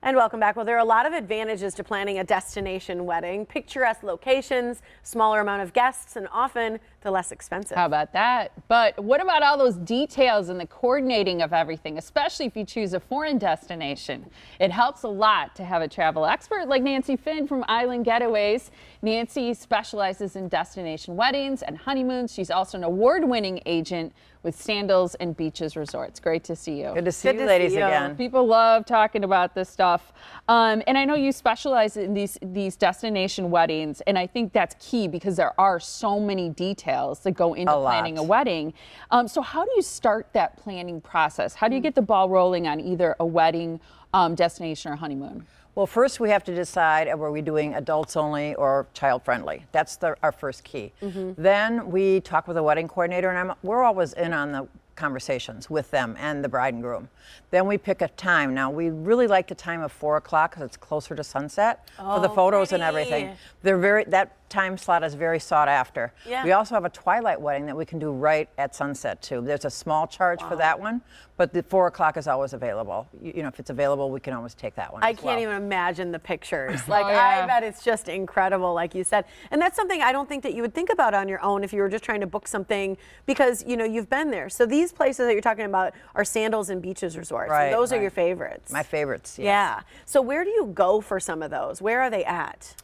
And welcome back. Well, there are a lot of advantages to planning a destination wedding. Picturesque locations, smaller amount of guests, and often the less expensive. How about that? But what about all those details and the coordinating of everything, especially if you choose a foreign destination? It helps a lot to have a travel expert like Nancy Finn from Island Getaways. Nancy specializes in destination weddings and honeymoons. She's also an award-winning agent with Sandals and Beaches Resorts. Great to see you. Good to see you ladies again. People love talking about this stuff. And I know you specialize in these destination weddings, and I think that's key because there are so many details that go into planning a wedding. So how do you start that planning process? How do you get the ball rolling on either a wedding, destination, or honeymoon? Well, first we have to decide are we doing adults only or child friendly. That's our first key. Then we talk with the wedding coordinator, and we're always in on the conversations with them and the bride and groom. Then we pick a time. Now we really like the time of 4 o'clock because it's closer to sunset for the photos and everything. That time slot is very sought after. Yeah. We also have a twilight wedding that we can do right at sunset too. There's a small charge for that one, but the 4 o'clock is always available. You know, if it's available, we can always take that one. I can't even imagine the pictures. Like, yeah. I bet it's just incredible, like you said. And that's something I don't think that you would think about on your own if you were just trying to book something because, you know, you've been there. So these places that you're talking about are Sandals and Beaches Resorts. Right, And those are your favorites. My favorites, yes. Yeah. So where do you go for some of those? Where are they at?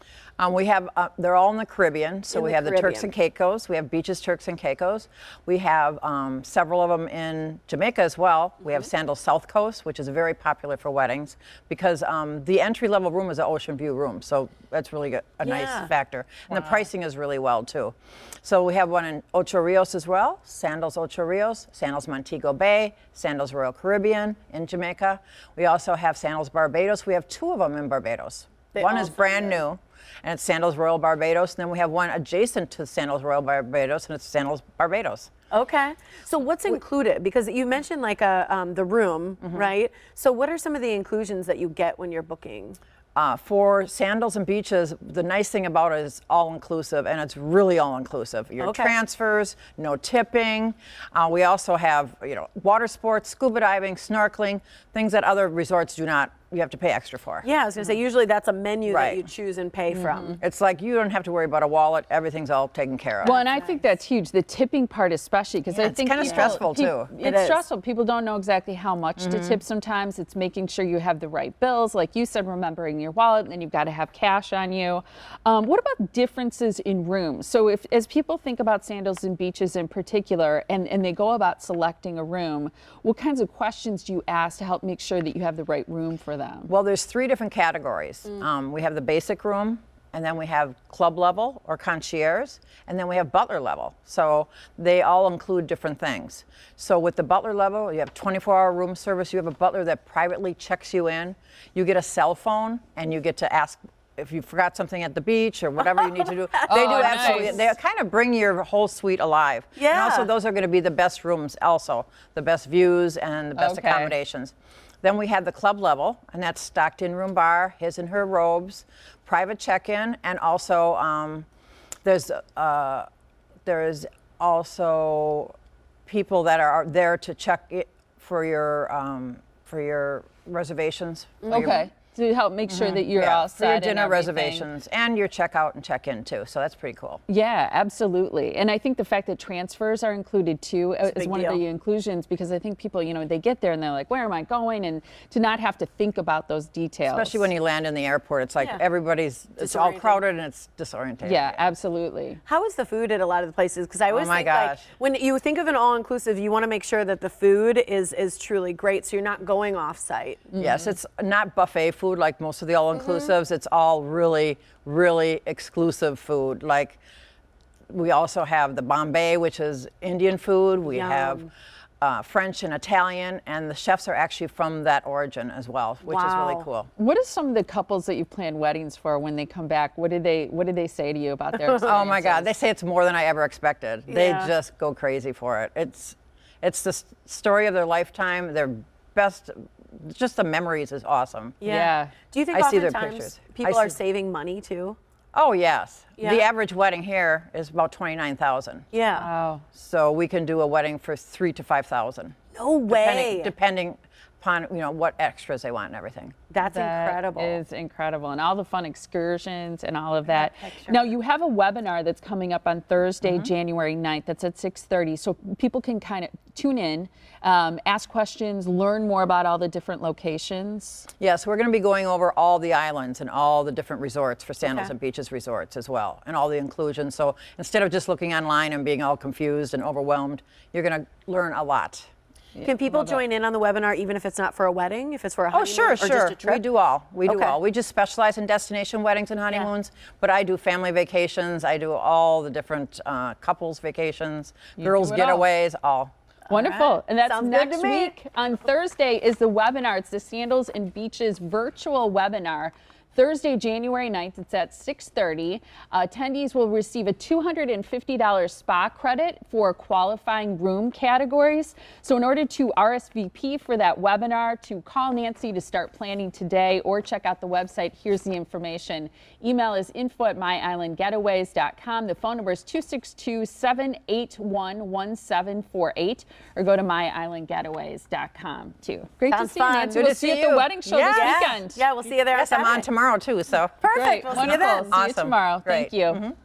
We have, they're all in the Caribbean. So we have the Turks and Caribbean. Caicos. We have Beaches, Turks and Caicos. We have several of them in Jamaica as well. We have Sandals South Coast, which is very popular for weddings because the entry-level room is an ocean view room. So that's really good, a nice factor. And the pricing is really well, too. So we have one in Ocho Rios as well, Sandals Ocho Rios, Sandals Montego Bay, Sandals Royal Caribbean in Jamaica. We also have Sandals Barbados. We have 2 of them in Barbados. One is brand new, and it's Sandals Royal Barbados. And then we have one adjacent to Sandals Royal Barbados, and it's Sandals Barbados. Okay. So what's included? Because you mentioned like the room, right? So what are some of the inclusions that you get when you're booking? For Sandals and Beaches, the nice thing about it is all-inclusive, and it's really all-inclusive. Your transfers, no tipping. We also have, you know, water sports, scuba diving, snorkeling, things that other resorts do not. You have to pay extra for. Yeah, I was going to say, usually that's a menu that you choose and pay from. It's like you don't have to worry about a wallet. Everything's all taken care of. Well, and I think that's huge, the tipping part especially, because I think it's kind of stressful too. It's stressful. People don't know exactly how much to tip sometimes. It's making sure you have the right bills. Like you said, remembering your wallet, and then you've got to have cash on you. What about differences in rooms? So as people think about Sandals and Beaches in particular, and they go about selecting a room, what kinds of questions do you ask to help make sure that you have the right room for them? Well, there's 3 different categories. We have the basic room, and then we have club level or concierge, and then we have butler level. So they all include different things. So with the butler level, you have 24-hour room service. You have a butler that privately checks you in. You get a cell phone, and you get to ask if you forgot something at the beach or whatever you need to do. They do absolutely. They kind of bring your whole suite alive. Yeah. And also, those are going to be the best rooms also, the best views and the best accommodations. Then we have the club level, and that's stocked in room bar, his and her robes, private check-in, and also there's also people that are there to check it for your reservations. Okay. To help make sure that you're all set. For your dinner reservations and your checkout and check-in too. So that's pretty cool. Yeah, absolutely. And I think the fact that transfers are included too is one of the inclusions, because I think people, you know, they get there and they're like, where am I going? And to not have to think about those details. Especially when you land in the airport, it's like it's all crowded and it's disorienting. Yeah, absolutely. How is the food at a lot of the places? Because I always think like when you think of an all-inclusive, you want to make sure that the food is truly great, so you're not going off-site. Yes, it's not buffet food like most of the all-inclusives. It's all really, really exclusive food. Like we also have the Bombay, which is Indian food. We have French and Italian, and the chefs are actually from that origin as well, which is really cool. What are some of the couples that you've planned weddings for when they come back? What did they say to you about their experiences? Oh my God, they say it's more than I ever expected. They just go crazy for it. It's the story of their lifetime. Their best. Just the memories is awesome. Yeah. Do you think I see their oftentimes pictures. people are saving money too? Oh yes. Yeah. The average wedding here is about $29,000. Yeah. Wow. So we can do a wedding for $3,000 to $5,000. No way. Depending upon, what extras they want and everything. That's incredible. That is incredible. And all the fun excursions and all of that. Now, you have a webinar that's coming up on Thursday, January 9th. That's at 6:30. So people can kind of tune in, ask questions, learn more about all the different locations. Yes, we're going to be going over all the islands and all the different resorts for Sandals and Beaches Resorts as well, and all the inclusions. So instead of just looking online and being all confused and overwhelmed, you're going to learn a lot. Can people join in on the webinar even if it's not for a wedding, if it's for a honeymoon Sure. or just a trip? We do all. We do all. We just specialize in destination weddings and honeymoons, but I do family vacations. I do all the different couples vacations, girls getaways, all. Wonderful. And that's Sounds good next to me. week on Thursday is the webinar. It's the Sandals and Beaches virtual webinar. Thursday, January 9th, it's at 6:30. Attendees will receive a $250 spa credit for qualifying room categories. So in order to RSVP for that webinar, to call Nancy to start planning today or check out the website, here's the information. Email is info@myislandgetaways.com. The phone number is 262-781-1748, or go to myislandgetaways.com too. Great Sounds to see you, fun. Nancy. Good We'll to see you see at the you. wedding show this weekend. Yeah, we'll see you there. Yes, I'm on tomorrow too, so. Perfect. Great. We'll see you Wonderful. then. See you tomorrow. Great. Thank you.